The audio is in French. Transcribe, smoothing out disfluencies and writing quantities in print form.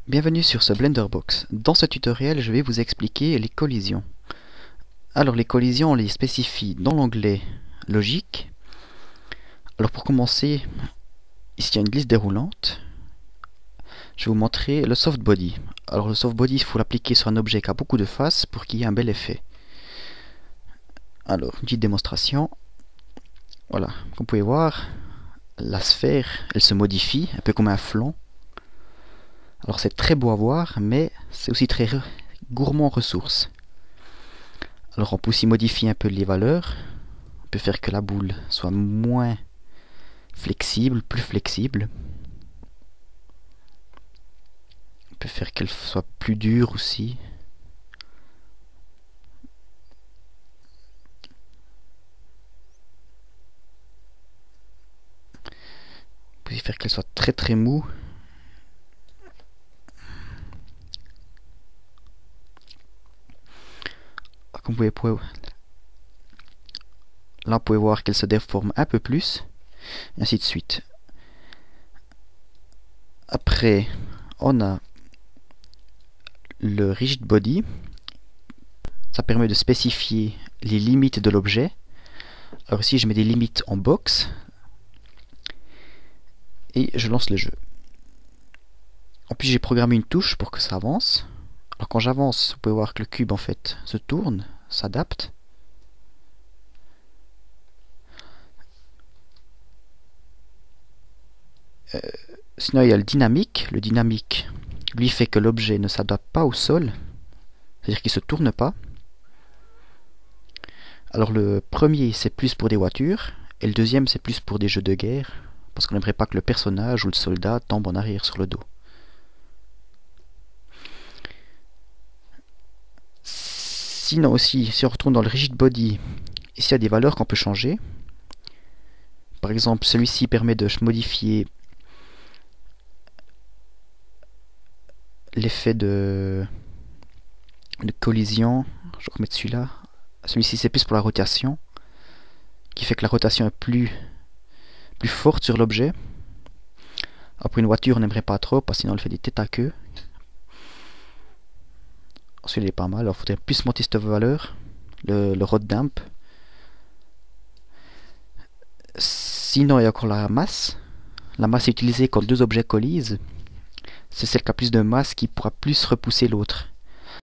Bienvenue sur ce Blenderbox. Dans ce tutoriel, je vais vous expliquer les collisions. Alors les collisions, on les spécifie dans l'onglet Logique. Alors pour commencer, ici il y a une liste déroulante. Je vais vous montrer le soft body. Alors le soft body, il faut l'appliquer sur un objet qui a beaucoup de faces pour qu'il y ait un bel effet. Alors, une petite démonstration. Voilà, comme vous pouvez voir, la sphère, elle se modifie, un peu comme un flanc. Alors c'est très beau à voir, mais c'est aussi très gourmand en ressources. Alors on peut aussi modifier un peu les valeurs. On peut faire que la boule soit moins flexible, plus flexible. On peut faire qu'elle soit plus dure aussi. On peut faire qu'elle soit très très mou. Comme vous pouvez, là vous pouvez voir qu'elle se déforme un peu plus, et ainsi de suite. Après, on a le rigid body. Ça permet de spécifier les limites de l'objet. Alors ici, je mets des limites en box et je lance le jeu. En plus, j'ai programmé une touche pour que ça avance. Alors quand j'avance, vous pouvez voir que le cube en fait se tourne, s'adapte. Sinon il y a le dynamique. Le dynamique, lui, fait que l'objet ne s'adapte pas au sol, c'est-à-dire qu'il ne se tourne pas. Alors le premier c'est plus pour des voitures, et le deuxième c'est plus pour des jeux de guerre, parce qu'on n'aimerait pas que le personnage ou le soldat tombe en arrière sur le dos. Sinon aussi, si on retourne dans le rigid body, ici il y a des valeurs qu'on peut changer. Par exemple, celui-ci permet de modifier l'effet de collision. Je vais remettre celui-là. Celui-ci c'est plus pour la rotation, qui fait que la rotation est plus forte sur l'objet. Après une voiture on n'aimerait pas trop, parce que sinon elle fait des têtes à queue. Celui-là est pas mal, alors il faudrait plus monter cette valeur, le rod damp. Sinon il y a encore la masse. La masse est utilisée quand deux objets collisent. C'est celle qui a plus de masse qui pourra plus repousser l'autre.